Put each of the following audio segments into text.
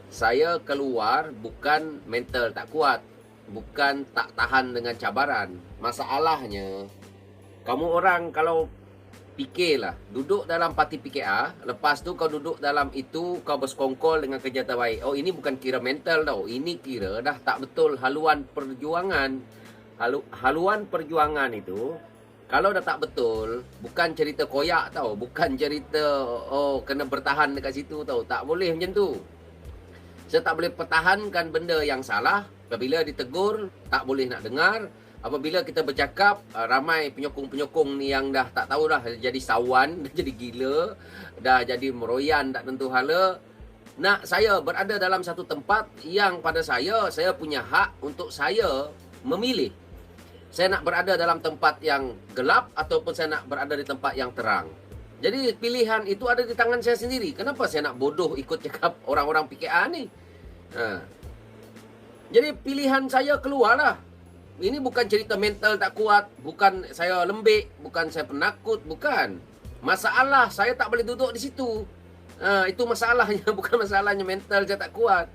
Saya keluar bukan mental tak kuat, bukan tak tahan dengan cabaran. Masalahnya, kamu orang kalau fikirlah, duduk dalam parti PKR, lepas tu kau duduk dalam itu, kau bersekongkol dengan kerja terbaik. Oh, ini bukan kira mental tau. Ini kira dah tak betul haluan perjuangan. Haluan perjuangan itu, kalau dah tak betul, bukan cerita koyak tau. Bukan cerita, oh, kena bertahan dekat situ tau. Tak boleh macam tu. Saya tak boleh pertahankan benda yang salah. Apabila ditegur, tak boleh nak dengar. Apabila kita bercakap, ramai penyokong-penyokong ni yang dah tak tahu dah jadi sawan, dah jadi gila, dah jadi meroyan tak tentu hala. Nak saya berada dalam satu tempat yang pada saya punya hak untuk saya memilih. Saya nak berada dalam tempat yang gelap ataupun saya nak berada di tempat yang terang. Jadi pilihan itu ada di tangan saya sendiri. Kenapa saya nak bodoh ikut cakap orang-orang PKR ni? Jadi pilihan saya keluarlah. Ini bukan cerita mental tak kuat, bukan saya lembik, bukan saya penakut, bukan. Masalah saya tak boleh duduk di situ. Itu masalahnya, bukan masalahnya mental saya tak kuat.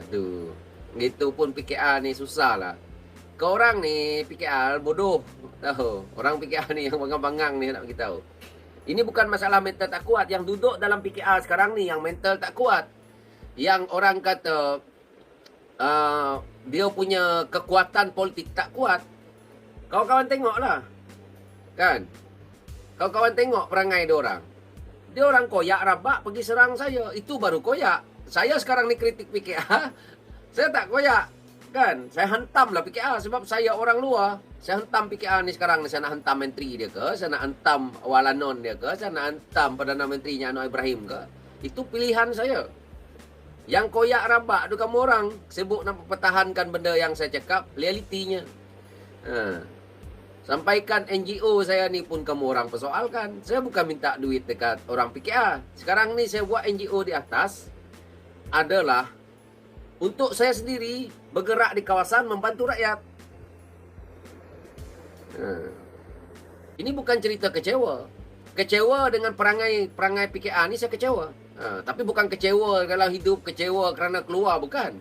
Aduh. Gitu pun PKR ni susah lah. Kau orang ni PKR bodoh. Tahu. Orang PKR ni yang bangang-bangang ni nak beritahu. Ini bukan masalah mental tak kuat. Yang duduk dalam PKR sekarang ni yang mental tak kuat. Yang orang kata dia punya kekuatan politik tak kuat. Kawan-kawan tengoklah. Kan? Kawan-kawan tengok perangai dia orang. Dia orang koyak rabak pergi serang saya. Itu baru koyak. Saya sekarang ni kritik PKR. Saya tak koyak. Kan? Saya hantam lah PKR sebab saya orang luar. Saya hantam PKR ni sekarang. Saya nak hantam menteri dia ke? Saya nak hantam Walanon dia ke? Saya nak hantam Perdana Menterinya Anwar Ibrahim ke? Itu pilihan saya. Yang koyak rabak tu kamu orang sibuk nak pertahankan benda yang saya cakap, realitinya. Sampaikan NGO saya ni pun kamu orang persoalkan. Saya bukan minta duit dekat orang PKR. Sekarang ni saya buat NGO di atas adalah untuk saya sendiri bergerak di kawasan membantu rakyat. Ini bukan cerita kecewa. Kecewa dengan perangai PKR ni saya kecewa. Tapi bukan kecewa dalam hidup, kecewa kerana keluar, bukan.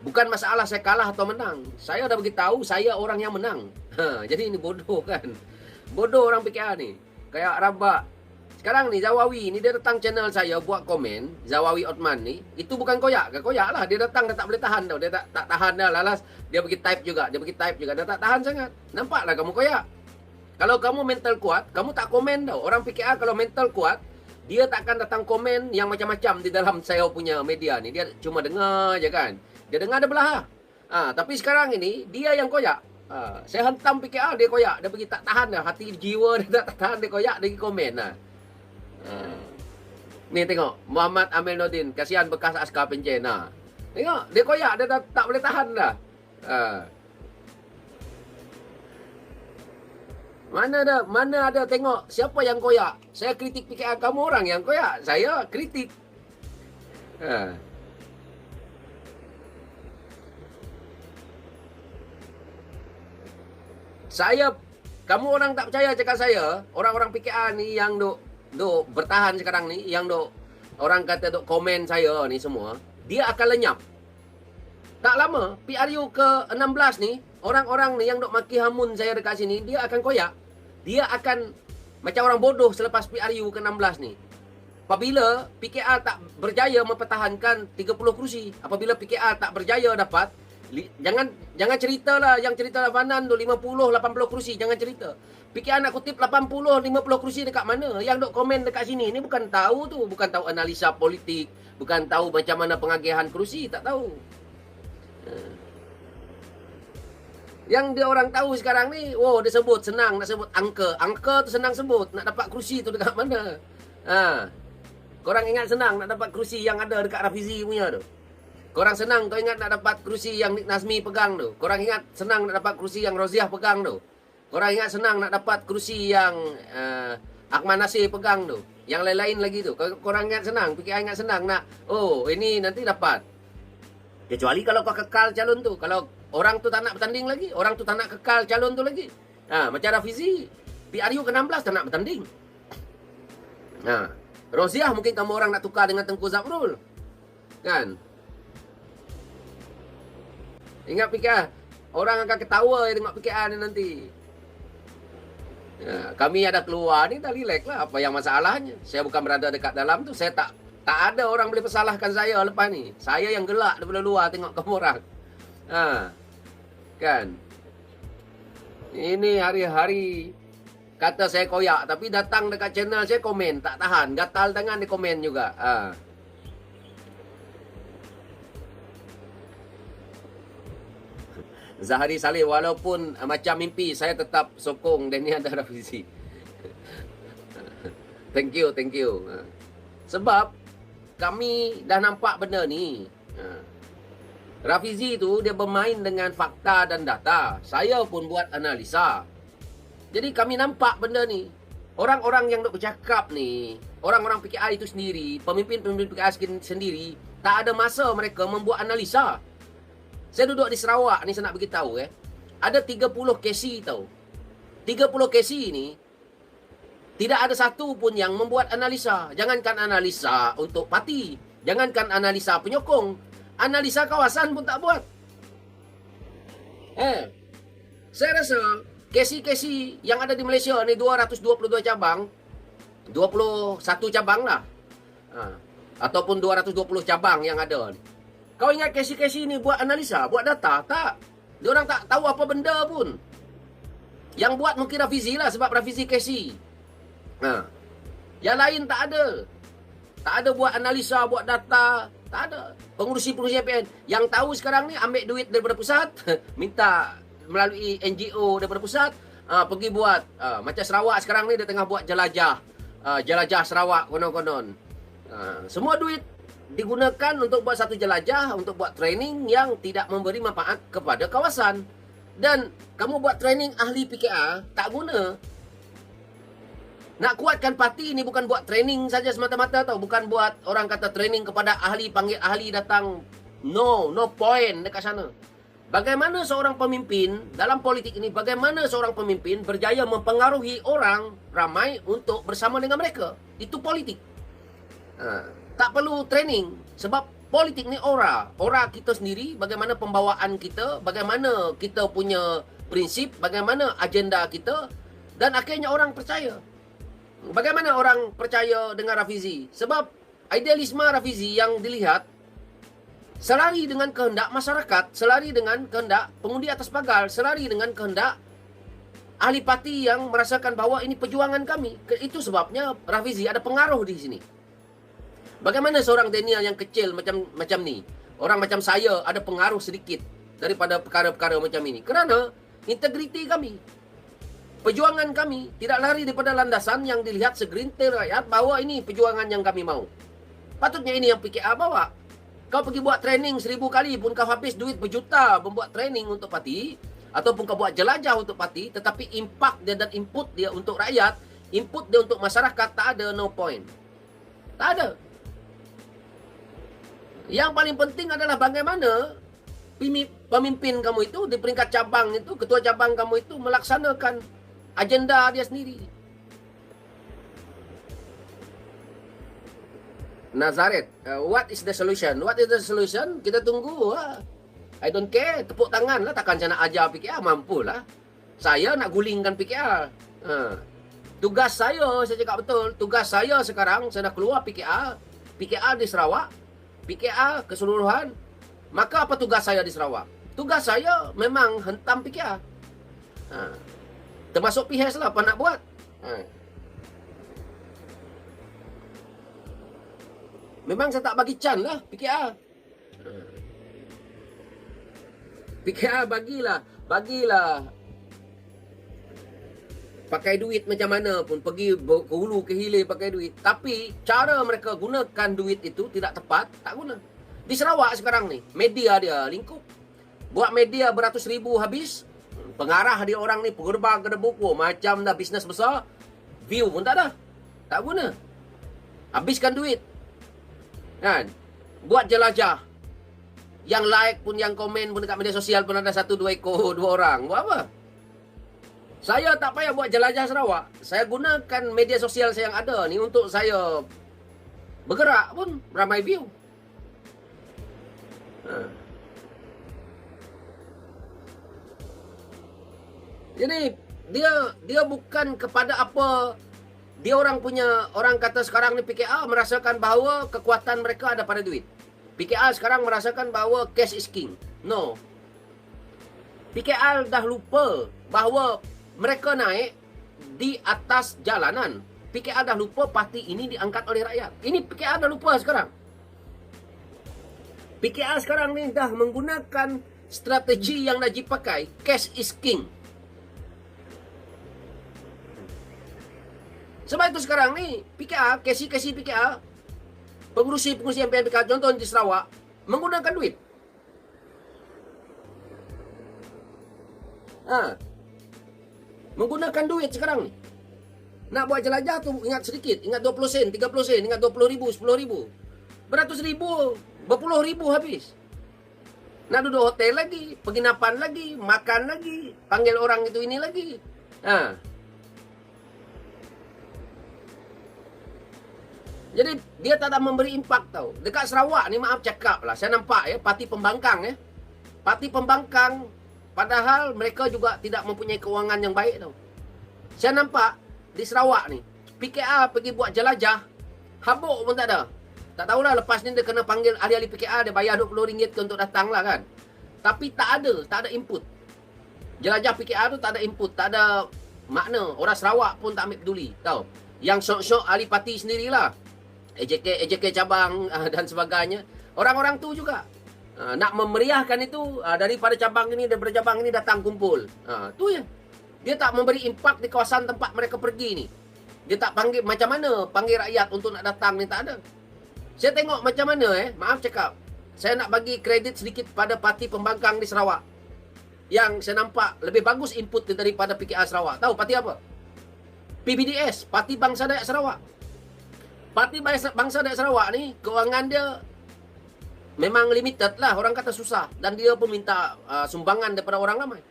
Bukan masalah saya kalah atau menang. Saya dah beritahu saya orang yang menang. Jadi ini bodoh kan. Bodoh orang PKR ni. Kayak rabak. Sekarang ni Zawawi ni dia datang channel saya buat komen, Zawawi Othman ni, itu bukan koyak. Koyak lah, dia datang dah tak boleh tahan tau. Dia tak tahan dah lalas. Dia pergi type juga, Dia tak tahan sangat. Nampaklah kamu koyak. Kalau kamu mental kuat, kamu tak komen tau. Orang PKR kalau mental kuat, dia takkan datang komen yang macam-macam di dalam saya punya media ni. Dia cuma dengar je kan. Dia dengar dia belah. Tapi sekarang ini dia yang koyak. Saya hantam PKR dia koyak. Dia pergi tak tahan dah. Hati jiwa dia tak tahan dia koyak. Dia pergi komen lah. Ni tengok Muhammad Amil Nordin, kasihan bekas askar pencen. Tengok dia koyak. Dia tak boleh tahan dah. Mana ada tengok siapa yang koyak. Saya kritik PKR, kamu orang yang koyak. Saya kritik. Kamu orang tak percaya cakap saya. Orang-orang PKR ni yang duk bertahan sekarang ni, yang orang kata duk komen saya ni semua, dia akan lenyap. Tak lama PRU ke-16 ni, orang-orang ni yang duk maki hamun saya dekat sini, dia akan koyak. Dia akan macam orang bodoh selepas PRU ke-16 ni. Apabila PKR tak berjaya mempertahankan 30 kerusi, apabila PKR tak berjaya dapat, jangan ceritalah yang cerita Lafanan tu 50-80 kerusi, jangan cerita. PKR nak kutip 80-50 kerusi dekat mana? Yang duk komen dekat sini ni bukan tahu tu, bukan tahu analisa politik, bukan tahu macam mana pengagihan kerusi, tak tahu. Yang dia orang tahu sekarang ni, dia sebut senang nak sebut angka. Angka tu senang sebut, nak dapat kerusi tu dekat mana? Korang ingat senang nak dapat kerusi yang ada dekat Rafizi punya tu? Korang senang kau ingat nak dapat kerusi yang Nik Nazmi pegang tu? Korang ingat senang nak dapat kerusi yang Roziah pegang tu? Korang ingat senang nak dapat kerusi yang Ahmad Nasir pegang tu? Yang lain-lain lagi tu. Korang ingat senang? PKR ingat senang nak, ini nanti dapat. Kecuali kalau kau kekal calon tu. Kalau orang tu tak nak bertanding lagi, orang tu tak nak kekal calon tu lagi. Macam Rafizi, PRU ke-16 tak nak bertanding. Roziah mungkin kamu orang nak tukar dengan Tengku Zafrul. Kan? Ingat PKR, orang akan ketawa tengok PKR ni nanti. Ya, kami ada keluar ni dah relax lah. Apa yang masalahnya? Saya bukan berada dekat dalam tu. Saya tak ada orang boleh persalahkan saya lepas ni. Saya yang gelak daripada luar tengok kamu orang. Kan? Ini hari-hari kata saya koyak, tapi datang dekat channel saya komen, tak tahan, gatal tangan di komen juga. Zahari Saleh, walaupun macam mimpi, saya tetap sokong Daniel dan Rafizi. Thank you. Sebab kami dah nampak benda ni. Rafizi tu dia bermain dengan fakta dan data. Saya pun buat analisa. Jadi kami nampak benda ni. Orang-orang yang nak bercakap ni, orang-orang PKR itu sendiri, pemimpin-pemimpin PKR sendiri, tak ada masa mereka membuat analisa. Saya duduk di Sarawak ni, saya nak beritahu ada 30 KC tau. 30 KC ni tidak ada satu pun yang membuat analisa. Jangankan analisa untuk parti, jangankan analisa penyokong, analisa kawasan pun tak buat. Saya rasa KC yang ada di Malaysia ni 222 cabang, 21 cabang lah. Ataupun 220 cabang yang ada ni. Kau ingat KC ni buat analisa, buat data? Tak. Dia orang tak tahu apa benda pun. Yang buat mungkin Rafizi lah, sebab Rafizi KC. Yang lain tak ada. Tak ada buat analisa, buat data. Tak ada. Pengurusi-pengurusi APN. Yang tahu sekarang ni ambil duit daripada pusat. Minta melalui NGO daripada pusat. Pergi buat. Macam Sarawak sekarang ni dia tengah buat jelajah. Jelajah Sarawak konon-konon. Semua duit digunakan untuk buat satu jelajah, untuk buat training yang tidak memberi manfaat kepada kawasan. Dan kamu buat training ahli PKR, tak guna. Nak kuatkan parti ni bukan buat training saja semata-mata tau. Bukan buat orang kata training kepada ahli, panggil ahli datang. No point dekat sana. Bagaimana seorang pemimpin dalam politik ini, bagaimana seorang pemimpin berjaya mempengaruhi orang ramai untuk bersama dengan mereka. Itu politik. Tak perlu training. Sebab politik ni aura kita sendiri, bagaimana pembawaan kita, bagaimana kita punya prinsip, bagaimana agenda kita, dan akhirnya orang percaya. Bagaimana orang percaya dengan Rafizi? Sebab idealisme Rafizi yang dilihat selari dengan kehendak masyarakat, selari dengan kehendak pengundi atas pagar, selari dengan kehendak ahli parti yang merasakan bahawa ini perjuangan kami. Itu sebabnya Rafizi ada pengaruh di sini. Bagaimana seorang Daniel yang kecil macam ni, orang macam saya ada pengaruh sedikit daripada perkara-perkara macam ini? Kerana integriti kami, perjuangan kami tidak lari daripada landasan yang dilihat segelintir rakyat bahawa ini perjuangan yang kami mau. Patutnya ini yang PKR bawa. Kau pergi buat training 1000 kali pun kau habis duit berjuta membuat training untuk parti, ataupun kau buat jelajah untuk parti, tetapi impact dia dan input dia untuk rakyat, input dia untuk masyarakat tak ada, no point. Tak ada. Yang paling penting adalah bagaimana pemimpin kamu itu di peringkat cabang itu, ketua cabang kamu itu melaksanakan agenda dia sendiri. Nazaret, what is the solution? What is the solution? Kita tunggu lah. I don't care, tepuk tangan lah. Takkan saya nak ajar PKR, mampu lah. Saya nak gulingkan PKR. Tugas saya cakap betul. Tugas saya sekarang, saya nak keluar PKR. PKR di Sarawak, PKR keseluruhan. Maka apa tugas saya di Sarawak? Tugas saya memang hentam PKR. Termasuk PHS lah, apa nak buat? Memang saya tak bagi can lah PKR. PKR bagilah. Pakai duit macam mana pun, pergi ke hulu ke hilir pakai duit. Tapi cara mereka gunakan duit itu tidak tepat, tak guna. Di Sarawak sekarang ni, media dia lingkup. Buat media beratus ribu habis. Pengarah dia orang ni, gerba-gerbu, macam dah bisnes besar. View pun tak ada. Tak guna. Habiskan duit. Kan? Buat jelajah. Yang like pun, yang komen pun dekat media sosial pun ada 1-2 ekor, 2 orang. Buat apa? Saya tak payah buat jelajah Sarawak. Saya gunakan media sosial saya yang ada ni untuk saya bergerak pun ramai view. Ha. Jadi dia bukan kepada apa dia orang kata sekarang ni PKR merasakan bahawa kekuatan mereka ada pada duit. PKR sekarang merasakan bahawa cash is king. No. PKR dah lupa bahawa mereka naik di atas jalanan. PKR dah lupa parti ini diangkat oleh rakyat. Ini PKR dah lupa sekarang. PKR sekarang ni dah menggunakan strategi yang Najib pakai. Cash is king. Sebab itu sekarang ni PKR, KC PKR, pengurusi MPN PKR, contoh di Sarawak, menggunakan duit. Menggunakan duit sekarang ni. Nak buat jelajah tu ingat sedikit, ingat 20 sen, 30 sen, ingat 20 ribu, 10 ribu. Beratus ribu, berpuluh ribu habis. Nak duduk hotel lagi, penginapan lagi, makan lagi, panggil orang itu ini lagi. Jadi dia tak ada memberi impak tau. Dekat Sarawak ni maaf cakap lah, saya nampak ya parti pembangkang ya. Parti pembangkang padahal mereka juga tidak mempunyai keuangan yang baik tau. Saya nampak di Sarawak ni PKR pergi buat jelajah, habuk pun tak ada. Tak tahulah lepas ni dia kena panggil ahli-ahli PKR, dia bayar RM20 untuk datang lah kan. Tapi tak ada input. Jelajah PKR tu tak ada input, tak ada makna. Orang Sarawak pun tak ambil peduli tau. Yang syok-syok ahli parti sendirilah. AJK cabang dan sebagainya. Orang-orang tu juga nak memeriahkan itu daripada cabang ini, daripada cabang ini datang kumpul. Tu ya. Dia tak memberi impak di kawasan tempat mereka pergi ni. Dia tak panggil macam mana panggil rakyat untuk nak datang ni, tak ada. Saya tengok macam mana maaf cakap. Saya nak bagi kredit sedikit pada parti pembangkang di Sarawak. Yang saya nampak lebih bagus input daripada PKR Sarawak. Tahu parti apa? PBDS, Parti Bangsa Dayak Sarawak. Parti Bangsa Dayak Sarawak ni keuangan dia memang limited lah, orang kata susah, dan dia pun minta sumbangan daripada orang ramai.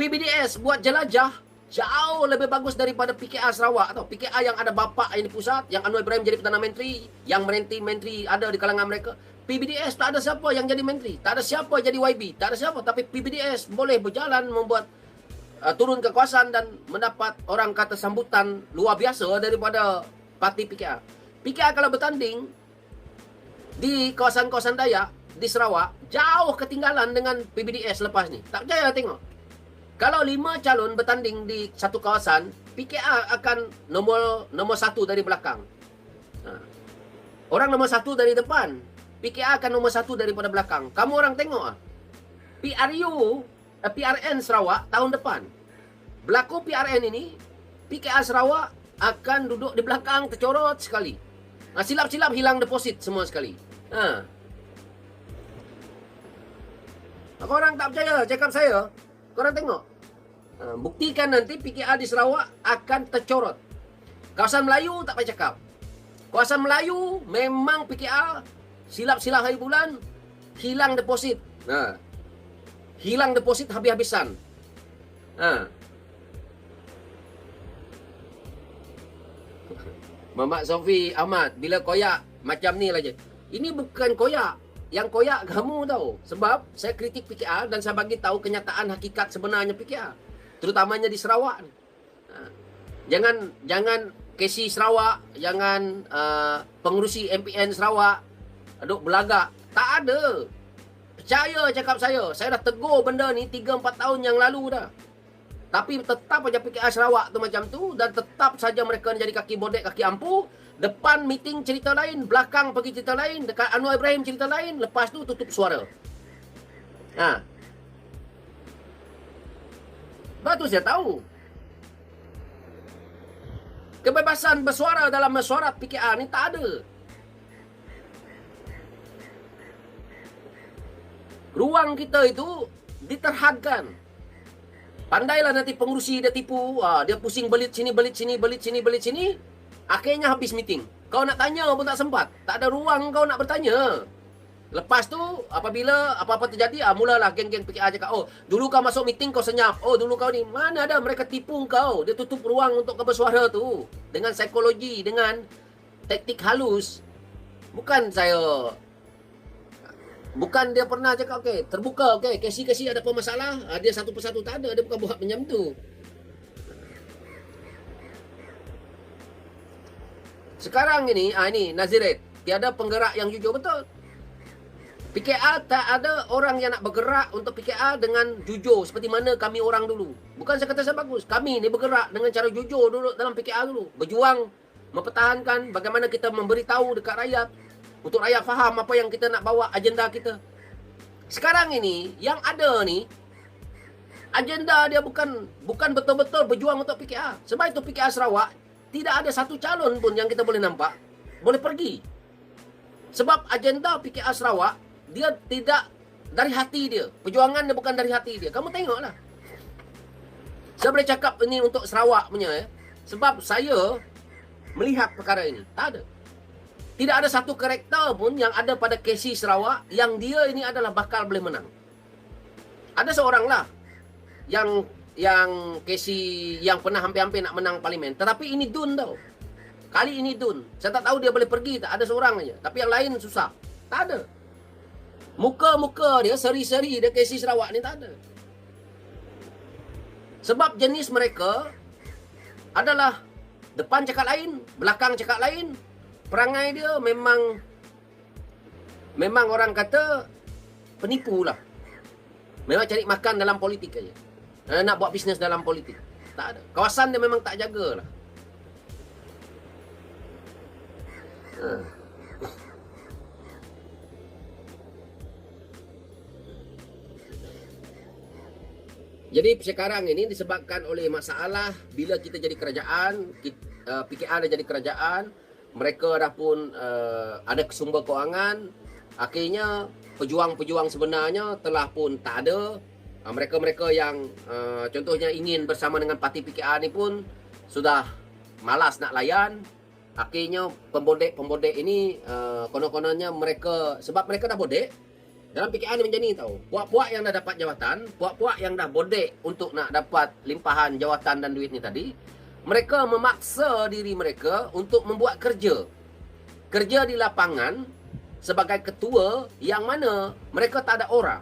PBDS buat jelajah jauh lebih bagus daripada PKR Sarawak atau PKR yang ada bapa yang di pusat, yang Anwar Ibrahim jadi Perdana Menteri, yang menteri ada di kalangan mereka. PBDS tak ada siapa yang jadi menteri, tak ada siapa jadi YB, tak ada siapa, tapi PBDS boleh berjalan membuat turun ke kawasan dan mendapat orang kata sambutan luar biasa daripada parti PKR. PKR kalau bertanding di kawasan-kawasan Dayak di Sarawak jauh ketinggalan dengan PBDS lepas ni. Tak percaya tengok. Kalau 5 calon bertanding di satu kawasan, PKR akan nombor 1 dari belakang. Orang nombor 1 dari depan, PKR akan nombor 1 daripada belakang. Kamu orang tengok PRN Sarawak tahun depan. Berlaku PRN ini, PKR Sarawak akan duduk di belakang tercorot sekali. Silap-silap hilang deposit semua sekali. Korang tak percaya cakap saya? Korang tengok. Buktikan nanti PKR di Sarawak akan tercorot. Kawasan Melayu tak payah cakap. Kawasan Melayu memang PKR silap-silap hari bulan hilang deposit. Hilang deposit habis-habisan. Mamat Sofi Ahmad, bila koyak macam ni lah je. Ini bukan koyak. Yang koyak kamu tahu. Sebab saya kritik PKR dan saya bagi tahu kenyataan hakikat sebenarnya PKR. Terutamanya di Sarawak ni. Jangan KC Sarawak, jangan pengurusi MPN Sarawak duk belagak. Tak ada. Percaya cakap saya. Saya dah tegur benda ni 3-4 tahun yang lalu dah. Tapi tetap aja PKR Sarawak tu macam tu, dan tetap saja mereka jadi kaki bodek, kaki ampu. Depan meeting cerita lain, belakang pergi cerita lain, dekat Anwar Ibrahim cerita lain, lepas tu tutup suara. Baru saya tahu. Kebebasan bersuara dalam mesyuarat PKR ni tak ada. Ruang kita itu diterhadkan. Pandailah nanti pengurusi dia tipu, dia pusing belit sini, belit sini, belit sini, belit sini. Akhirnya habis meeting. Kau nak tanya pun tak sempat. Tak ada ruang kau nak bertanya. Lepas tu, apabila apa-apa terjadi, mulalah geng-geng PKR cakap, oh, dulu kau masuk meeting kau senyap. Oh, dulu kau ni. Mana ada mereka tipu kau. Dia tutup ruang untuk kau bersuara tu. Dengan psikologi, dengan taktik halus. Bukan saya Bukan dia pernah cakap, okey, terbuka, okey, Casey ada apa masalah? Dia satu persatu, tak ada. Dia bukan buat macam tu. Sekarang ini Naziret, tiada penggerak yang jujur, betul. PKR tak ada orang yang nak bergerak untuk PKR dengan jujur seperti mana kami orang dulu. Bukan saya kata saya bagus. Kami ni bergerak dengan cara jujur dulu dalam PKR dulu. Berjuang mempertahankan bagaimana kita memberitahu dekat rakyat untuk rakyat faham apa yang kita nak bawa, agenda kita. Sekarang ini yang ada ni agenda dia bukan betul-betul berjuang untuk PKR. Sebab itu PKR Sarawak tidak ada satu calon pun yang kita boleh nampak boleh pergi. Sebab agenda PKR Sarawak dia tidak dari hati dia. Perjuangan dia bukan dari hati dia. Kamu tengoklah. Saya boleh cakap ini untuk Sarawak punya ya. Sebab saya melihat perkara ini. Tak ada. Tidak ada satu karakter pun yang ada pada Casey Sarawak yang dia ini adalah bakal boleh menang. Ada seorang lah yang Casey yang pernah hampir-hampir nak menang parlimen. Tetapi ini Dun tau. Kali ini Dun. Saya tak tahu dia boleh pergi tak. Ada seorang aja. Tapi yang lain susah. Tak ada. Muka-muka dia, seri-seri dia Casey Sarawak ni tak ada. Sebab jenis mereka adalah depan cakap lain, belakang cakap lain. Perangai dia memang orang kata penipu lah. Memang cari makan dalam politik aja. Nak buat bisnes dalam politik. Tak ada. Kawasan dia memang tak jaga lah. Jadi sekarang ini disebabkan oleh masalah bila kita jadi kerajaan, PKR dah jadi kerajaan, mereka dah pun ada sumber kewangan, akhirnya pejuang-pejuang sebenarnya telah pun tak ada. Mereka-mereka yang contohnya ingin bersama dengan parti PKR ni pun sudah malas nak layan. Akhirnya pembodek ini konon-kononnya mereka, sebab mereka dah bodek. Dalam PKR ni macam ni tau. Puak-puak yang dah dapat jawatan, puak-puak yang dah bodek untuk nak dapat limpahan jawatan dan duit ni tadi, mereka memaksa diri mereka untuk membuat kerja. Kerja di lapangan sebagai ketua yang mana mereka tak ada aura.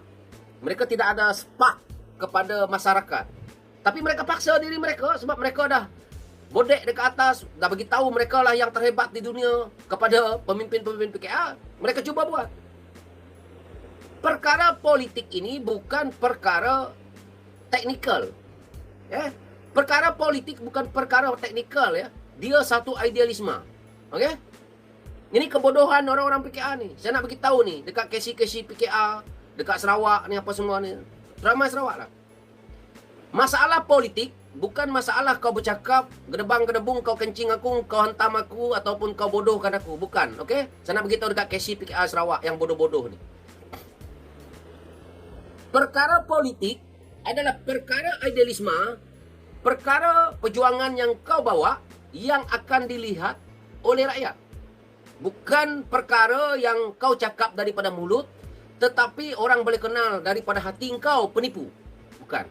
Mereka tidak ada spark kepada masyarakat. Tapi mereka paksa diri mereka sebab mereka dah bodek dekat atas, dah bagi tahu mereka lah yang terhebat di dunia kepada pemimpin-pemimpin PKR. Mereka cuba buat. Perkara politik ini bukan perkara teknikal. Ya. Perkara politik bukan perkara teknikal ya. Dia satu idealisme. Okey? Ini kebodohan orang-orang PKR ni. Saya nak bagi tahu ni dekat Casey PKR, dekat Sarawak ni apa semua ni. Ramai Sarawak lah. Masalah politik bukan masalah kau bercakap, gedebang-gedebung kau kencing aku, kau hantam aku ataupun kau bodohkan aku. Bukan. Okey? Saya nak bagi tahu dekat Casey PKR Sarawak yang bodoh-bodoh ni. Perkara politik adalah perkara idealisme, perkara perjuangan yang kau bawa yang akan dilihat oleh rakyat. Bukan perkara yang kau cakap daripada mulut, tetapi orang boleh kenal daripada hati kau penipu. Bukan.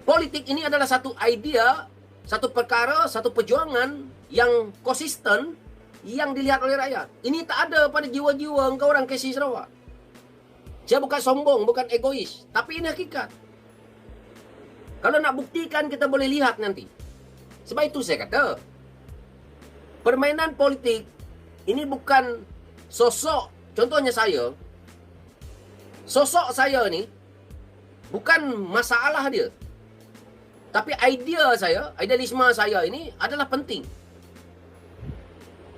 Politik ini adalah satu idea, satu perkara, satu perjuangan yang konsisten yang dilihat oleh rakyat. Ini tak ada pada jiwa-jiwa engkau orang Casey Sarawak. Saya bukan sombong, bukan egois. Tapi ini hakikat. Kalau nak buktikan, kita boleh lihat nanti. Sebab itu saya kata, permainan politik, ini bukan sosok. Contohnya saya. Sosok saya ni, bukan masalah dia. Tapi idea saya, idealisme saya ini adalah penting.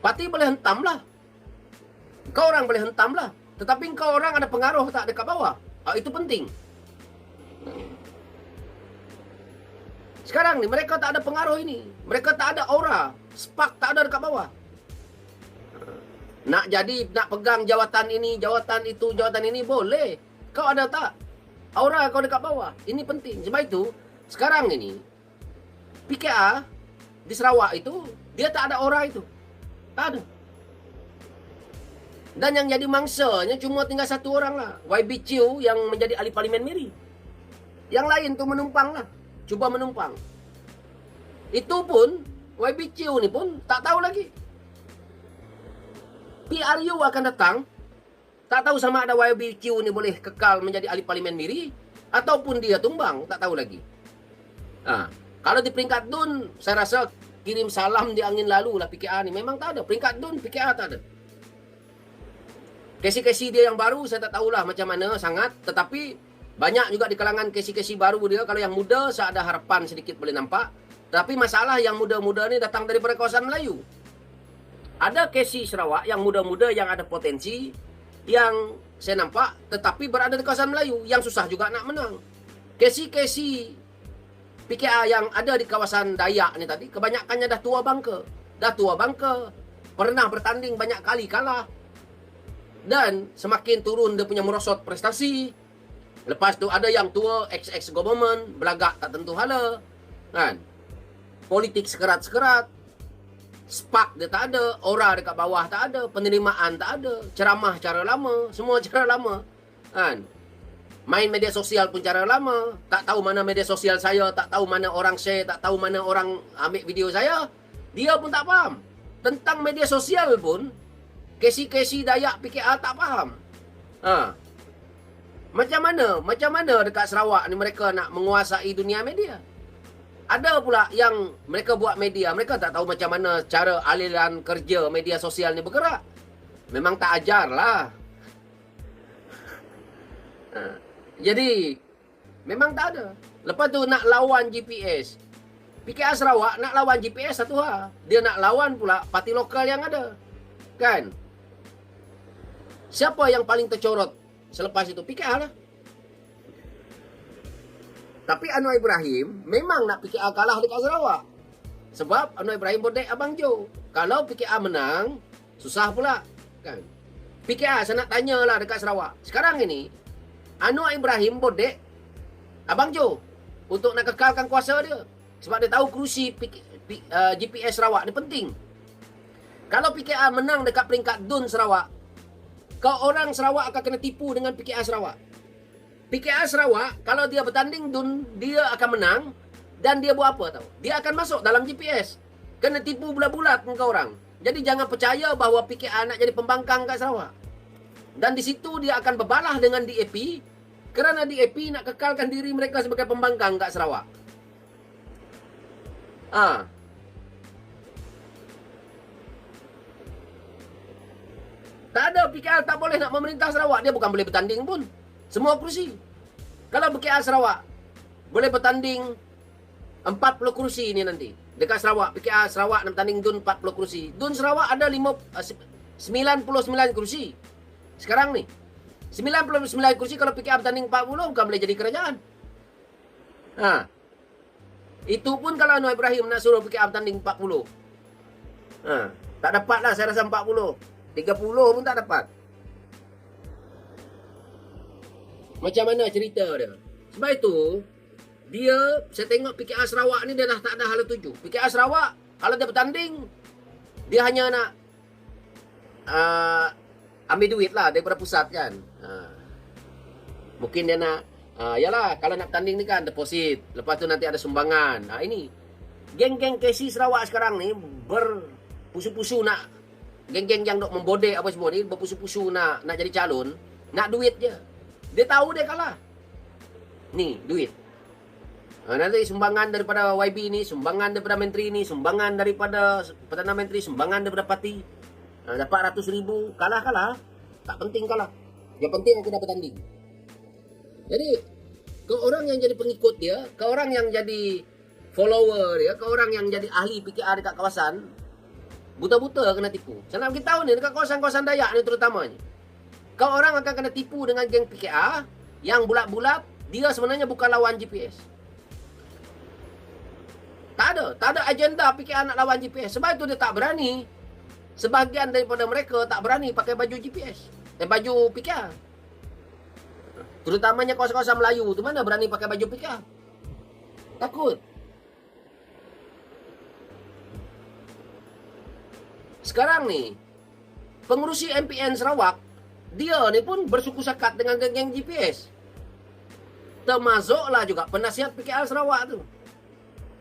Parti boleh hentam lah. Kau orang boleh hentam lah. Tetapi kau orang ada pengaruh tak dekat bawah? Itu penting. Sekarang ni mereka tak ada pengaruh ini. Mereka tak ada aura. Spark tak ada dekat bawah. Nak pegang jawatan ini, jawatan itu, jawatan ini boleh. Kau ada tak aura kau dekat bawah? Ini penting. Sebab itu sekarang ini PKR di Sarawak itu dia tak ada aura itu. Tak ada. Dan yang jadi mangsanya cuma tinggal satu orang lah. YB Chiu yang menjadi ahli parlimen Miri. Yang lain tu menumpang lah. Cuba menumpang. Itu pun, YB Chiu ni pun tak tahu lagi. PRU akan datang. Tak tahu sama ada YBQ ni boleh kekal menjadi ahli parlimen Miri ataupun dia tumbang, tak tahu lagi. Kalau di peringkat DUN, saya rasa kirim salam di angin lalu lah PKA ni. Memang tak ada. Peringkat DUN, PKA tak ada. Kesi-kesi dia yang baru, saya tak tahulah macam mana sangat. Tetapi, banyak juga di kalangan kesi-kesi baru dia. Kalau yang muda, saya ada harapan sedikit boleh nampak. Tapi masalah yang muda-muda ni datang daripada kawasan Melayu. Ada kesi Sarawak yang muda-muda yang ada potensi, yang saya nampak tetapi berada di kawasan Melayu, yang susah juga nak menang. Kesi-kesi PKA yang ada di kawasan Dayak ni tadi, kebanyakannya dah tua bangka. Pernah bertanding banyak kali kalah. Dan semakin turun dia punya merosot prestasi. Lepas tu ada yang tua, ex government, belagak tak tentu hala. Kan? Politik sekerat-sekerat. Spark dia tak ada, aura dekat bawah tak ada, penerimaan tak ada, ceramah cara lama, semua cara lama. Kan? Main media sosial pun cara lama, tak tahu mana media sosial saya, tak tahu mana orang share, tak tahu mana orang ambil video saya. Dia pun tak faham. Tentang media sosial pun, kesi-kesi Dayak PKA tak faham. Macam mana dekat Sarawak ni mereka nak menguasai dunia media? Ada pula yang mereka buat media, mereka tak tahu macam mana cara aliran kerja media sosial ni bergerak. Memang tak ajar lah. Jadi, memang tak ada. Lepas tu nak lawan GPS. PKA Sarawak nak lawan GPS satu hal. Dia nak lawan pula parti lokal yang ada. Kan? Siapa yang paling tercorot selepas itu? PKA lah. Tapi Anwar Ibrahim memang nak PKA kalah dekat Sarawak. Sebab Anwar Ibrahim bodek Abang Jo. Kalau PKA menang, susah pula. Kan? PKA saya nak tanyalah dekat Sarawak. Sekarang ini, Anwar Ibrahim bodek Abang Jo untuk nak kekalkan kuasa dia. Sebab dia tahu kerusi GPS Sarawak ni penting. Kalau PKA menang dekat peringkat DUN Sarawak, kau orang Sarawak akan kena tipu dengan PKA Sarawak. PKA Sarawak, kalau dia bertanding DUN, dia akan menang. Dan dia buat apa tahu? Dia akan masuk dalam GPS. Kena tipu bulat-bulat kau orang. Jadi jangan percaya bahawa PKA nak jadi pembangkang kat Sarawak. Dan di situ dia akan berbalah dengan DAP. Kerana DAP nak kekalkan diri mereka sebagai pembangkang kat Sarawak. Tak ada, PKA tak boleh nak memerintah Sarawak. Dia bukan boleh bertanding pun. Semua kursi. Kalau PKA Sarawak boleh bertanding 40 kursi ni nanti. Dekat Sarawak, PKA Sarawak nak bertanding DUN 40 kursi. DUN Sarawak ada 99 kursi. Sekarang ni 99 kursi, kalau PKA bertanding 40 bukan boleh jadi kerajaan. Itu pun kalau Anwar Ibrahim nak suruh PKA bertanding 40. Tak dapat lah saya rasa 40. 30 pun tak dapat. Macam mana cerita dia? Sebab itu, saya tengok PKA Sarawak ni dia dah tak ada hala tuju. PKA Sarawak, kalau dia bertanding, dia hanya nak ambil duit lah daripada pusat kan. Mungkin dia nak, yalah kalau nak bertanding ni kan deposit. Lepas tu nanti ada sumbangan. Ini, geng-geng kesi Sarawak sekarang ni berpusu-pusu nak, geng-geng yang nak membodek apa semua ni, berpusu-pusu nak jadi calon, nak duit je. Dia tahu dia kalah. Ni, duit. Nanti sumbangan daripada YB ni, sumbangan daripada menteri ni, sumbangan daripada Perdana Menteri, sumbangan daripada parti. Dapat RM100,000, kalah. Tak penting kalah. Yang penting aku dapat tanding. Jadi, ke orang yang jadi pengikut dia, ke orang yang jadi follower dia, ke orang yang jadi ahli PKA dekat kawasan, buta-buta kena tipu. Saya nak beritahu ni, dekat kawasan-kawasan Dayak ni terutamanya. Kau orang akan kena tipu dengan geng PKA yang bulat-bulat, dia sebenarnya bukan lawan GPS. Tak ada agenda PKA nak lawan GPS. Sebab itu dia tak berani. Sebahagian daripada mereka tak berani pakai baju GPS. Baju PKA. Terutamanya kawasan-kawasan Melayu tu, mana berani pakai baju PKA? Takut. Sekarang ni, pengurusi MPN Sarawak, dia ni pun bersuku sakat dengan geng-geng GPS. Termasuklah juga penasihat PKA Sarawak tu.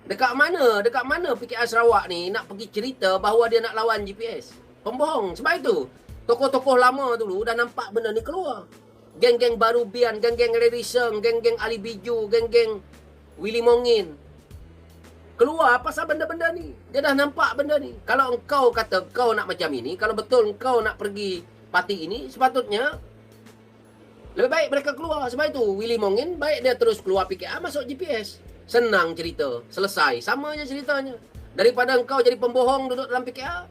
Dekat mana PKA Sarawak ni nak pergi cerita bahawa dia nak lawan GPS? Pembohong. Sebab itu, Tokoh-tokoh lama dulu dah nampak benda ni keluar. Geng-geng Barubian, geng-geng Larry Seng, geng-geng Ali Biju, geng-geng Willy Mongin. Keluar pasal benda-benda ni. Dia dah nampak benda ni. Kalau engkau kata kau nak macam ini, kalau betul engkau nak pergi parti ini, sepatutnya lebih baik mereka keluar. Sebab itu Willy Mongin baik dia terus keluar PKR masuk GPS. Senang cerita, selesai. Sama je ceritanya. Daripada engkau jadi pembohong duduk dalam PKR.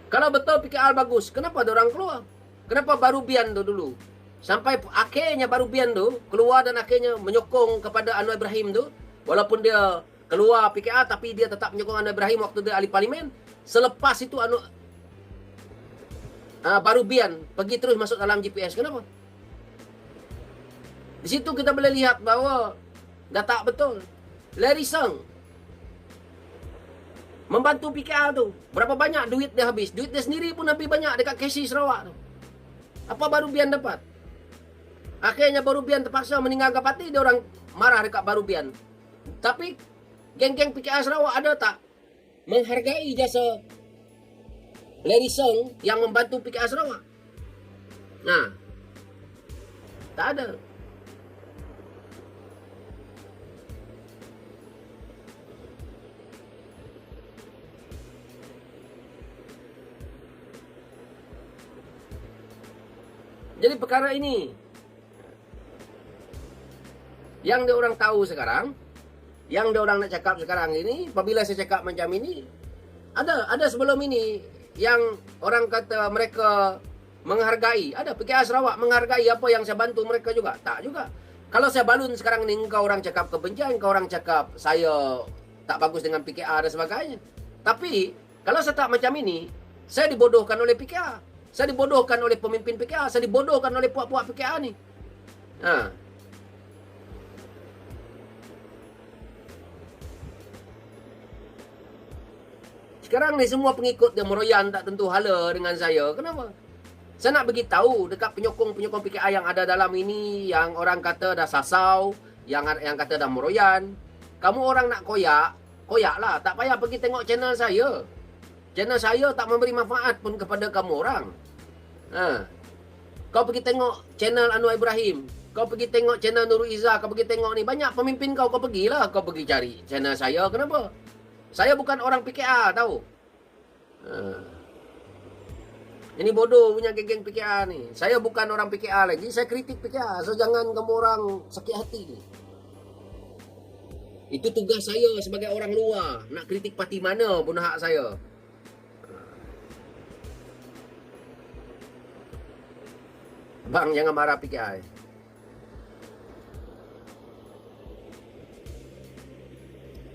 Kalau betul PKR bagus, kenapa orang keluar? Kenapa Barubian tu dulu? Sampai akhirnya Barubian tu keluar dan akhirnya menyokong kepada Anwar Ibrahim tu. Walaupun dia keluar PKR tapi dia tetap menyokong Anwar Ibrahim waktu dia ahli parlimen. Selepas itu Barubian pergi terus masuk dalam GPS. Kenapa? Di situ kita boleh lihat bahawa dah tak betul. Larry Seng membantu PKR tu. Berapa banyak duit dia habis. Duit dia sendiri pun habis banyak dekat KC Sarawak tu. Apa Barubian dapat? Akhirnya Barubian terpaksa meninggalkan parti. Dia orang marah dekat Barubian. Tapi geng-geng PKR Sarawak ada tak menghargai jasa Larry Seng yang membantu PKR Sarawak? Nah, tak ada. Jadi perkara ini yang dia orang tahu sekarang, yang dia orang nak cakap sekarang ini, apabila saya cakap macam ini, ada sebelum ini yang orang kata mereka menghargai. Ada PKR Sarawak menghargai apa yang saya bantu mereka juga. Tak juga. Kalau saya balun sekarang ni, kau orang cakap kebencian, kau orang cakap saya tak bagus dengan PKR dan sebagainya. Tapi kalau saya tak macam ini, saya dibodohkan oleh PKR. Saya dibodohkan oleh pemimpin PKR. Saya dibodohkan oleh puak-puak PKR ni. Sekarang ni semua pengikut dia meroyan tak tentu hala dengan saya. Kenapa? Saya nak bagi tahu dekat penyokong-penyokong PKR yang ada dalam ini, yang orang kata dah sasau, yang kata dah meroyan. Kamu orang nak koyak, koyaklah. Tak payah pergi tengok channel saya. Channel saya tak memberi manfaat pun kepada kamu orang. Kau pergi tengok channel Anwar Ibrahim. Kau pergi tengok channel Nurul Izzah. Kau pergi tengok ni. Banyak pemimpin kau pergilah. Kau pergi cari channel saya. Kenapa? Saya bukan orang PKR, tahu? Ini bodoh punya geng-geng PKR ni. Saya bukan orang PKR lagi. Saya kritik PKR. So jangan kamu orang sakit hati. Itu tugas saya sebagai orang luar. Nak kritik parti mana pun hak saya. Bang, jangan marah PKR.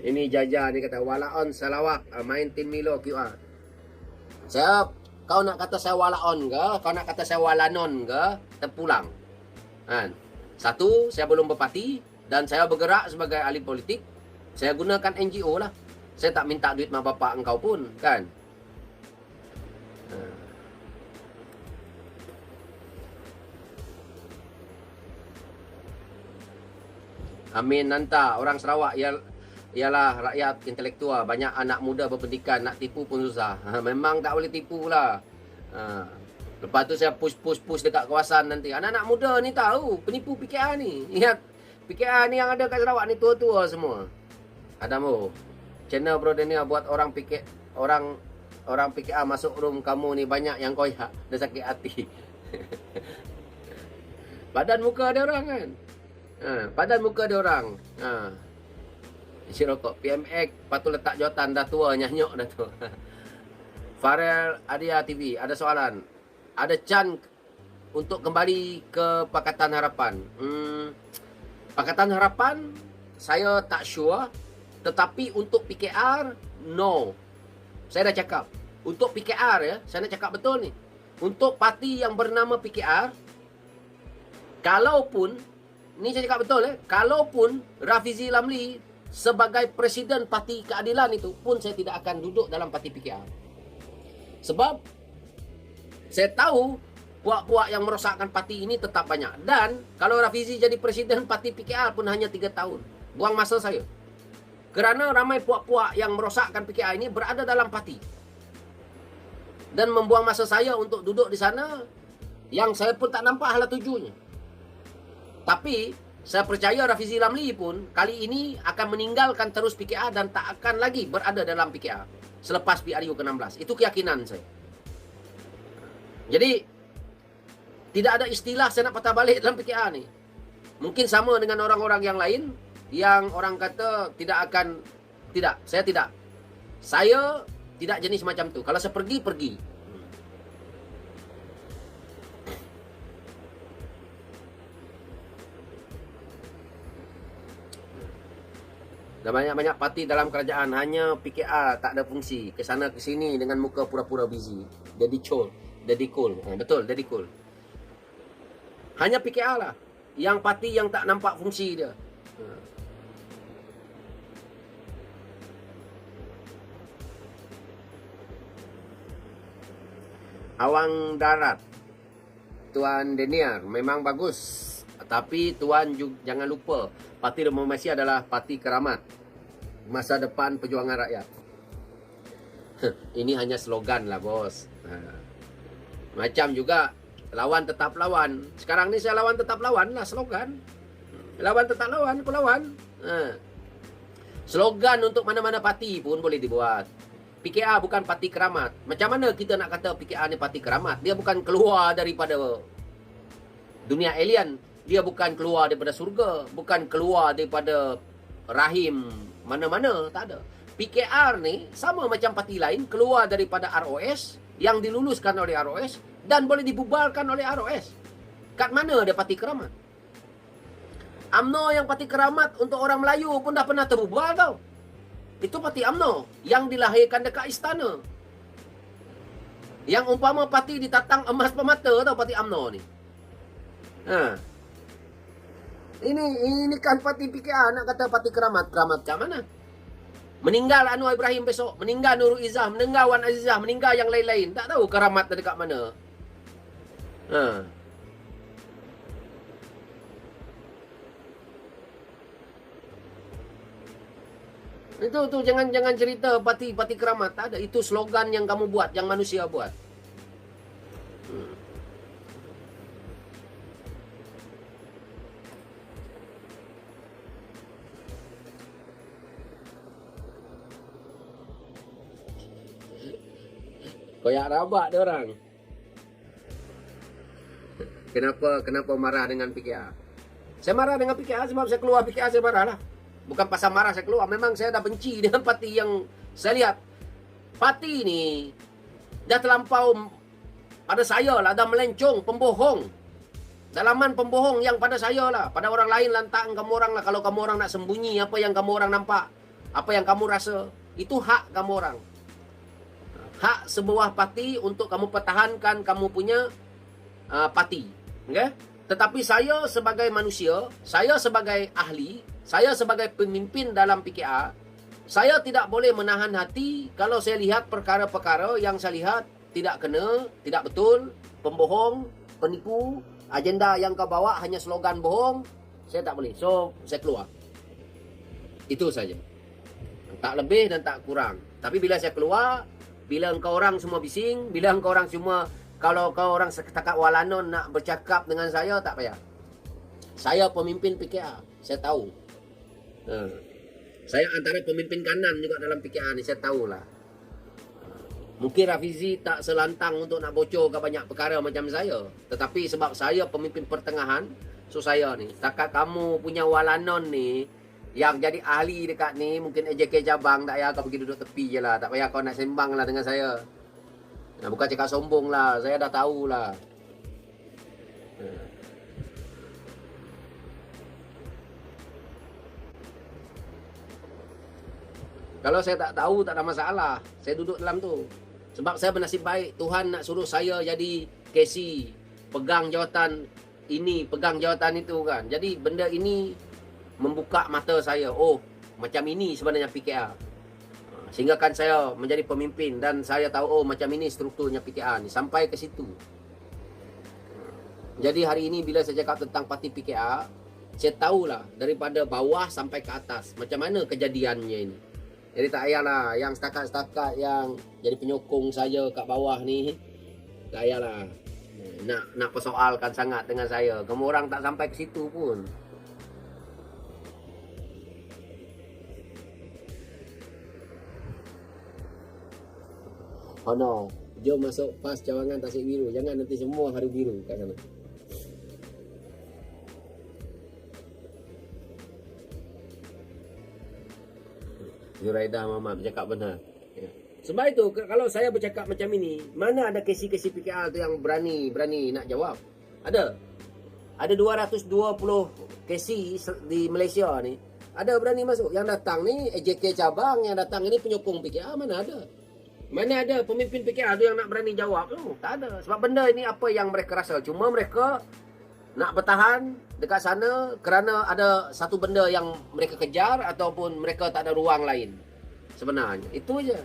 Ini Jaja, dia kata, walaon Sarawak, main tim Milo QR. Kau nak kata saya walaon ke? Kau nak kata saya walanon ke? Terpulang. Satu, saya belum berparti. Dan saya bergerak sebagai ahli politik. Saya gunakan NGO lah. Saya tak minta duit mak bapak engkau pun, kan? Amin Nanta, orang Sarawak ialah rakyat intelektual. Banyak anak muda berpendidikan, nak tipu pun susah. Memang tak boleh tipu lah. Lepas tu saya push dekat kawasan nanti. Anak-anak muda ni tahu penipu PKR ni. Ingat, PKR ni yang ada kat Sarawak ni tua-tua semua. Adamu, channel Bro Daniel buat orang PKR masuk room kamu ni banyak yang koyak. Dia sakit hati. Badan muka ada orang kan? Padan muka dia orang. Isi rokok. PMX patut letak jawatan. Dah tua, nyanyok dah tu. Farel Adia TV, ada soalan. Ada can untuk kembali ke Pakatan Harapan. Pakatan Harapan saya tak sure. Tetapi untuk PKR, no. Saya dah cakap. Untuk PKR ya, saya nak cakap betul ni. Untuk parti yang bernama PKR, kalaupun ni saya cakap betul kalaupun Rafizi Lamli sebagai Presiden Parti Keadilan itu pun saya tidak akan duduk dalam parti PKR. Sebab saya tahu puak-puak yang merosakkan parti ini tetap banyak. Dan kalau Rafizi jadi Presiden Parti PKR pun hanya 3 tahun. Buang masa saya. Kerana ramai puak-puak yang merosakkan PKR ini berada dalam parti. dan membuang masa saya untuk duduk di sana yang saya pun tak nampak hala tujuannya. Tapi saya percaya Rafizi Ramli pun kali ini akan meninggalkan terus PKA dan tak akan lagi berada dalam PKA selepas PRU ke-16. Itu keyakinan saya. Jadi tidak ada istilah saya nak patah balik dalam PKA ni. Mungkin sama dengan orang-orang yang lain yang orang kata tidak akan. Tidak, saya tidak. Saya tidak jenis macam tu. Kalau saya pergi, pergi. Dan banyak-banyak parti dalam kerajaan, hanya PKA tak ada fungsi. Ke sana ke sini dengan muka pura-pura busy. Daddy cool. Betul, Daddy cool. Hanya PKA lah yang parti yang tak nampak fungsi dia. Awang darat, Tuan Deniar, memang bagus. Tapi Tuan juga, jangan lupa, Parti Reformasi adalah parti keramat. Masa depan perjuangan rakyat. Ini hanya slogan lah, bos. Macam juga lawan tetap lawan. Sekarang ni saya lawan tetap lawan lah, slogan. Lawan tetap lawan, aku lawan. Slogan untuk mana-mana parti pun boleh dibuat. PKA bukan parti keramat. Macam mana kita nak kata PKA ni parti keramat? Dia bukan keluar daripada dunia alien. Dia bukan keluar daripada surga. Bukan keluar daripada rahim mana-mana. Tak ada. PKR ni sama macam parti lain. Keluar daripada ROS. Yang diluluskan oleh ROS. Dan boleh dibubarkan oleh ROS. Kat mana dia parti keramat? UMNO yang parti keramat untuk orang Melayu pun dah pernah terbubar tau. Itu parti UMNO. Yang dilahirkan dekat istana. Yang umpama parti ditatang emas permata tau parti UMNO ni. Ini kan parti PKA nak kata parti keramat. Keramat kat mana? Meninggal Anwar Ibrahim besok. Meninggal Nurul Izzah. Meninggal Wan Azizah. Meninggal yang lain-lain. Tak tahu keramat dekat mana. Itu jangan cerita parti keramat. Tak ada. Itu slogan yang kamu buat. Yang manusia buat. Koyak rabak dia orang. Kenapa marah dengan PKA? Saya marah dengan PKA sebab saya keluar PKA, saya marah lah. Bukan pasal marah saya keluar. Memang saya dah benci dengan parti yang saya lihat. Parti ni dah terlampau pada saya lah. Dah melencong, pembohong. Dalaman pembohong yang pada saya lah. Pada orang lain lantang kamu orang lah. Kalau kamu orang nak sembunyi apa yang kamu orang nampak. Apa yang kamu rasa. Itu hak kamu orang. Hak sebuah parti untuk kamu pertahankan kamu punya parti. Okay? Tetapi saya sebagai manusia, saya sebagai ahli, saya sebagai pemimpin dalam PKA, saya tidak boleh menahan hati kalau saya lihat perkara-perkara yang saya lihat tidak kena, tidak betul, pembohong, penipu, agenda yang kau bawa hanya slogan bohong, saya tak boleh. So, saya keluar. Itu saja. Tak lebih dan tak kurang. Tapi bila saya keluar, bila engkau orang semua bising, bila engkau orang semua, kalau kau orang setakat walanon nak bercakap dengan saya, tak payah. Saya pemimpin PKA, saya tahu. Saya antara pemimpin kanan juga dalam PKA ni, saya tahulah. Mungkin Rafizi tak selantang untuk nak bocor ke banyak perkara macam saya. Tetapi sebab saya pemimpin pertengahan, so saya ni, setakat kamu punya walanon ni, yang jadi ahli dekat ni, mungkin AJK Jabang, tak payah kau pergi duduk tepi je lah. Tak payah kau nak sembang lah dengan saya. Bukan cakap sombong lah, saya dah tahulah. Kalau saya tak tahu, tak ada masalah. Saya duduk dalam tu. Sebab saya bernasib baik. Tuhan nak suruh saya jadi KC. Pegang jawatan ini, pegang jawatan itu kan. Jadi benda ini membuka mata saya. Oh, macam ini sebenarnya PKA. Sehingga kan saya menjadi pemimpin. Dan saya tahu, oh macam ini strukturnya PKA ni. Sampai ke situ. Jadi hari ini bila saya cakap tentang parti PKA, saya tahulah daripada bawah sampai ke atas. Macam mana kejadiannya ini. Jadi tak payahlah yang setakat-setakat yang jadi penyokong saya kat bawah ni. Tak payahlah nak persoalkan sangat dengan saya. Kamu orang tak sampai ke situ pun. Oh no, jom masuk pas cawangan Tasik Biru. Jangan nanti semua hari biru kat sana. Zuraida Mama bercakap benar. Ya. Sebab itu kalau saya bercakap macam ini, mana ada kesi-kesi PKR tu yang berani nak jawab? Ada. Ada 220 kesi di Malaysia ni. Ada berani masuk. Yang datang ni AJK cabang, yang datang ini penyokong PKR, mana ada? Mana ada pemimpin PKR tu yang nak berani jawab tu? Tak ada. Sebab benda ini apa yang mereka rasa. Cuma mereka nak bertahan dekat sana kerana ada satu benda yang mereka kejar ataupun mereka tak ada ruang lain. Sebenarnya itu aja.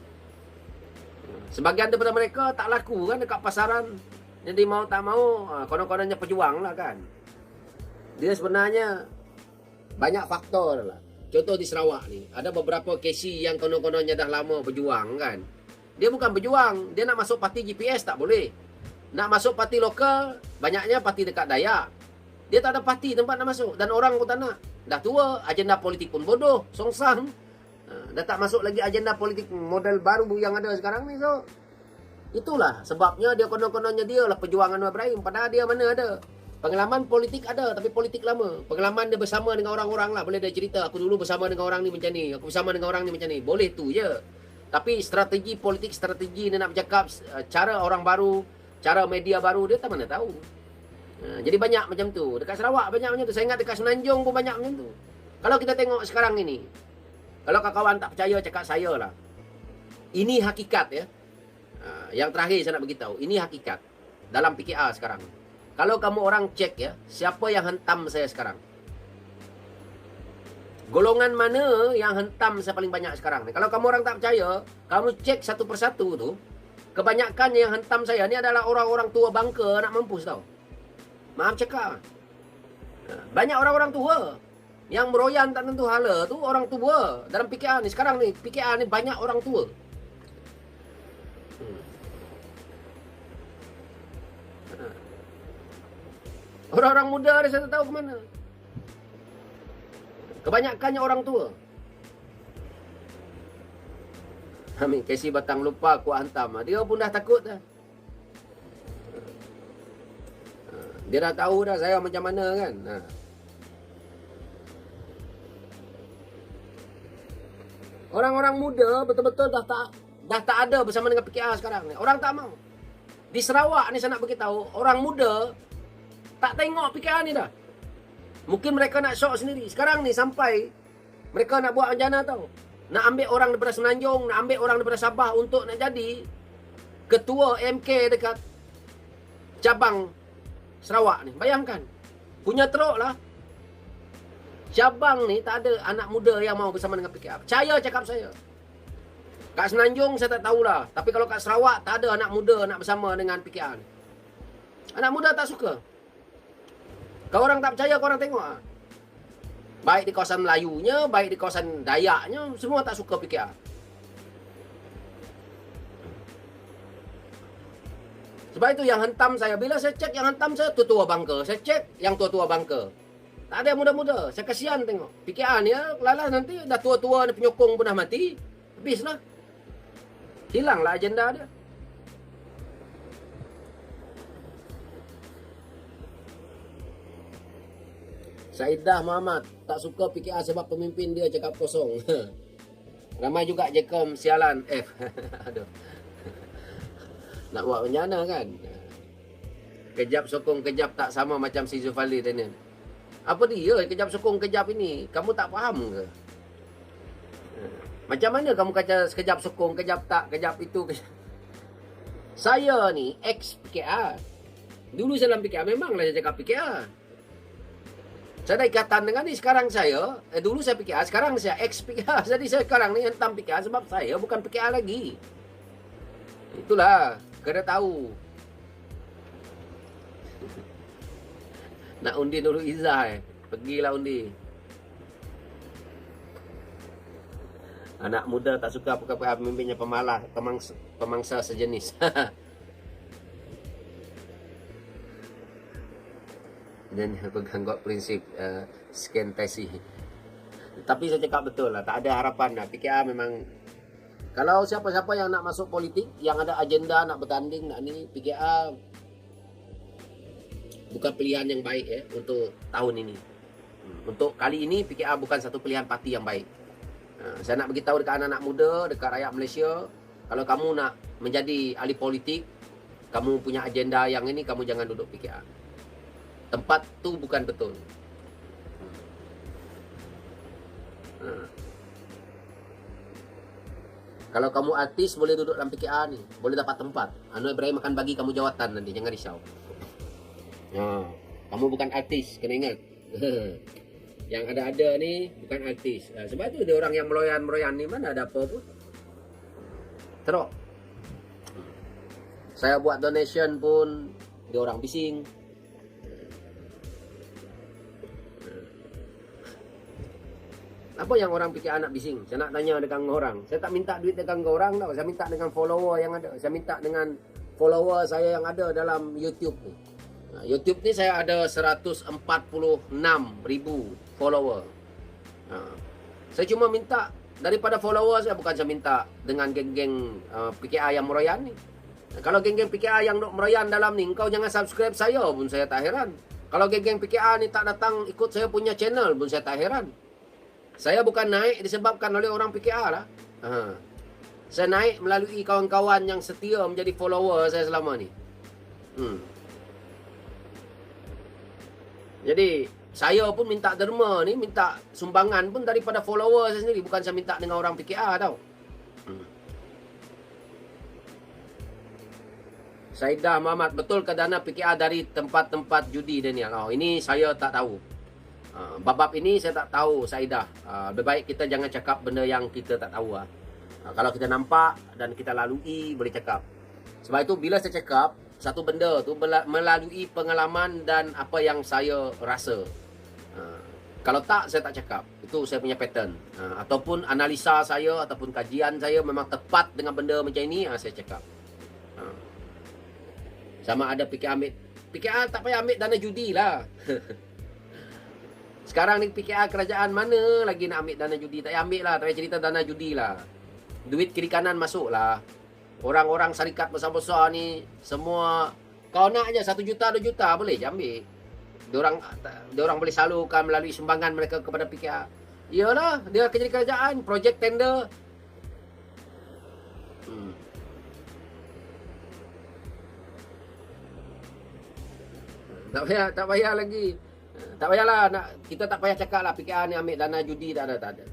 Sebagian daripada mereka tak laku kan dekat pasaran. Jadi mau tak mau konon-kononnya pejuang lah kan. Dia sebenarnya banyak faktor lah. Contoh di Sarawak ni, ada beberapa KC yang konon-kononnya dah lama berjuang kan. Dia bukan berjuang, dia nak masuk parti GPS tak boleh. Nak masuk parti lokal, banyaknya parti dekat Dayak. Dia tak ada parti tempat nak masuk. Dan orang pun tak nak. Dah tua, agenda politik pun bodoh, songsang. Dah tak masuk lagi agenda politik model baru yang ada sekarang ni. So, itulah sebabnya dia konon-kononnya dia lah perjuangan Anwar Ibrahim. Padahal dia mana ada. Pengalaman politik ada, tapi politik lama. Pengalaman dia bersama dengan orang-orang lah. Boleh dia cerita, aku dulu bersama dengan orang ni macam ni. Aku bersama dengan orang ni macam ni. Boleh tu je. Tapi strategi politik, strategi dia nak bercakap, cara orang baru, cara media baru, dia tak mana tahu. Jadi banyak macam tu. Dekat Sarawak banyak macam tu. Saya ingat dekat Semenanjung pun banyak macam tu. Kalau kita tengok sekarang ini, kalau kawan-kawan tak percaya cakap saya lah. Ini hakikat ya. Yang terakhir saya nak beritahu. Ini hakikat. Dalam PKR sekarang. Kalau kamu orang cek ya, siapa yang hentam saya sekarang? Golongan mana yang hentam saya paling banyak sekarang ni? Kalau kamu orang tak percaya, kamu cek satu persatu tu, kebanyakan yang hentam saya ni adalah orang-orang tua bangka nak mampus tau. Maaf cakap. Banyak orang-orang tua yang meroyan tak tentu hala tu orang tua. Dalam PKR ni sekarang ni, PKR ni banyak orang tua. Orang-orang muda dia saya tak tahu ke mana. Kebanyakannya orang tua. Amin, Casey Batang lupa aku hantam. Dia pun dah takut dah. Dia dah tahu dah saya macam mana kan. Orang-orang muda betul-betul dah tak ada bersama dengan PKR sekarang ni. Orang tak mau. Di Sarawak ni saya nak beritahu, orang muda tak tengok PKR ni dah. Mungkin mereka nak syok sendiri. Sekarang ni sampai mereka nak buat rencana tau. Nak ambil orang daripada Semenanjung, nak ambil orang daripada Sabah untuk nak jadi ketua MK dekat cabang Sarawak ni. Bayangkan. Punya teruk lah. Cabang ni tak ada anak muda yang mau bersama dengan PKR. Percaya cakap saya. Kat Semenanjung saya tak tahulah. Tapi kalau kat Sarawak tak ada anak muda nak bersama dengan PKR ni. Anak muda tak suka. Kau orang tak percaya, kau orang tengok. Baik di kawasan Melayunya, baik di kawasan Dayaknya, semua tak suka PKR. Sebab itu yang hentam saya, bila saya cek yang hentam saya, tua-tua bangka. Saya cek yang tua-tua bangka. Tak ada yang muda-muda. Saya kasihan tengok. PKR ni, lalas nanti dah tua-tua, penyokong pun dah mati. Habislah. Hilanglah agenda dia. Saidah Muhammad tak suka PKR sebab pemimpin dia cakap kosong. Ramai juga Jekom sialan F. Aduh. Nak buat bencana kan. Kejap sokong kejap tak sama macam si Zulfali tadi. Apa dia kejap sokong kejap ini? Kamu tak faham ke? Macam mana kamu kata sekejap sokong kejap tak, kejap itu kejap. Saya ni ex PKR. Dulu saya dalam PKR memanglah saya cakap PKR. Saya ada ikatan dengan ni. Sekarang saya, dulu saya PKR, sekarang saya ex-PKR. Jadi saya sekarang ni hentam PKR sebab saya bukan PKR lagi. Itulah, kena tahu. Nak undi Nurul Izzah Pergilah undi. Anak muda tak suka pemimpinnya pemalas, pemangsa sejenis. Dan pegang prinsip skentesi. Tapi saya cakap betul lah, tak ada harapan lah. PKA memang, kalau siapa-siapa yang nak masuk politik, yang ada agenda nak bertanding, nak ni, PKA bukan pilihan yang baik ya untuk tahun ini. Untuk kali ini PKA bukan satu pilihan parti yang baik. Saya nak beritahu dekat anak-anak muda, dekat rakyat Malaysia, kalau kamu nak menjadi ahli politik, kamu punya agenda yang ini, kamu jangan duduk PKA. Tempat tu bukan betul. Kalau kamu artis boleh duduk dalam PKA ni, boleh dapat tempat. Anwar Ibrahim akan bagi kamu jawatan nanti, jangan risau. Kamu bukan artis, kena ingat. Yang ada ni bukan artis. Sebab tu dia orang yang meroyan ni mana ada apa pun. Teruk. Saya buat donation pun dia orang bising. Apa yang orang fikir anak bising? Saya nak tanya dengan orang. Saya tak minta duit dengan orang tau. Saya minta dengan follower yang ada. Saya minta dengan follower saya yang ada dalam YouTube ni. YouTube ni saya ada 146,000 follower. Saya cuma minta daripada follower saya, bukan saya minta dengan geng-geng PKA yang meroyan ni. Kalau geng-geng PKA yang nak meroyan dalam ni, kau jangan subscribe saya pun saya tak heran. Kalau geng-geng PKA ni tak datang ikut saya punya channel pun saya tak heran. Saya bukan naik disebabkan oleh orang PKA lah. Saya naik melalui kawan-kawan yang setia menjadi follower saya selama ni. Jadi saya pun minta derma ni, minta sumbangan pun daripada follower saya sendiri. Bukan saya minta dengan orang PKA tau. Saidah Muhammad, betul ke dana PKA dari tempat-tempat judi Daniel? Oh, ini saya tak tahu. Bab-bab ini saya tak tahu, Saidah. Lebih baik kita jangan cakap benda yang kita tak tahu. Kalau kita nampak dan kita lalui, boleh cakap. Sebab itu bila saya cakap satu benda tu melalui pengalaman dan apa yang saya rasa. Kalau tak, saya tak cakap. Itu saya punya pattern. Ataupun analisa saya, ataupun kajian saya memang tepat dengan benda macam ini, saya cakap. Sama ada PKA ambil. PKA tak payah ambil dana judi lah. Sekarang ni PKA kerajaan mana lagi nak ambil dana judi? Tak payah ambil lah. Tak payah cerita dana judi lah. Duit kiri kanan masuk lah. Orang-orang syarikat besar-besar ni semua, kau nak je 1 juta 2 juta boleh je ambil. Diorang boleh salurkan melalui sumbangan mereka kepada PKA. Iyalah, dia kerja kerajaan, projek tender. Tak payah lagi. Tak payahlah nak, kita tak payah cakap lah PKA ni ambil dana judi, tak ada.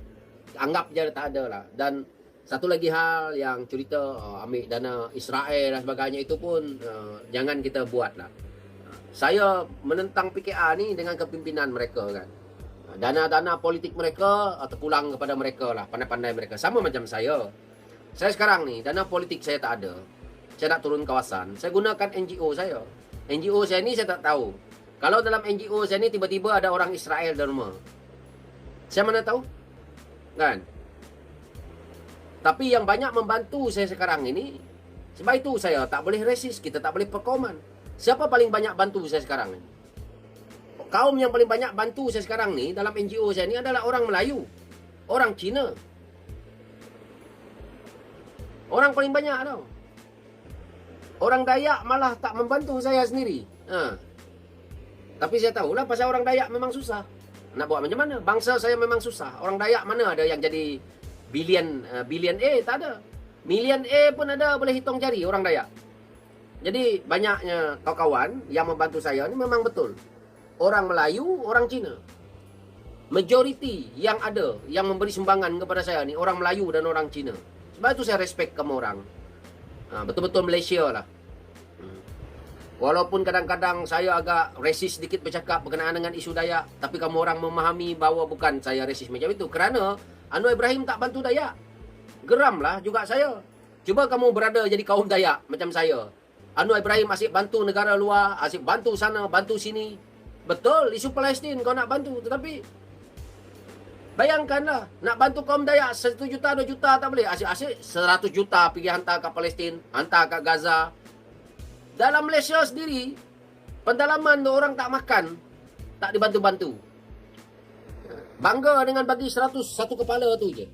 Anggap je tak ada lah. Dan satu lagi hal yang cerita ambil dana Israel dan sebagainya, itu pun jangan kita buat lah. Saya menentang PKA ni dengan kepimpinan mereka kan. Dana-dana politik mereka terpulang kepada mereka lah, pandai-pandai mereka. Sama macam saya. Saya sekarang ni dana politik saya tak ada. Saya nak turun kawasan, saya gunakan NGO saya. NGO saya ni saya tak tahu. Kalau dalam NGO saya ni tiba-tiba ada orang Israel dalam rumah, saya mana tahu? Kan? Tapi yang banyak membantu saya sekarang ini, sebab itu saya tak boleh resist, kita tak boleh perkoman. Siapa paling banyak bantu saya sekarang ni? Kaum yang paling banyak bantu saya sekarang ni dalam NGO saya ni adalah orang Melayu, orang Cina. Orang paling banyak tau. Orang Dayak malah tak membantu saya sendiri. Tapi saya tahulah pasal orang Dayak memang susah. Nak buat macam mana? Bangsa saya memang susah. Orang Dayak mana ada yang jadi bilion A, tak ada. Million A pun ada, boleh hitung jari orang Dayak. Jadi banyaknya kawan-kawan yang membantu saya ni memang betul orang Melayu, orang Cina. Majoriti yang ada yang memberi sumbangan kepada saya ni orang Melayu dan orang Cina. Sebab itu saya respect kamu orang. Betul-betul Malaysia lah. Walaupun kadang-kadang saya agak resis sedikit bercakap berkenaan dengan isu Dayak, tapi kamu orang memahami bahawa bukan saya resis macam itu. Kerana Anwar Ibrahim tak bantu Dayak. Geramlah juga saya. Cuba kamu berada jadi kaum Dayak macam saya. Anwar Ibrahim asyik bantu negara luar, asyik bantu sana, bantu sini. Betul, isu Palestin kau nak bantu. Tetapi Bayangkanlah, nak bantu kaum Dayak 1 juta, 2 juta tak boleh. Asyik-asyik 100 juta pergi hantar ke Palestin, hantar ke Gaza. Dalam Malaysia sendiri, pendalaman tu orang tak makan, tak dibantu-bantu. Bangga dengan bagi 100 satu kepala tu je.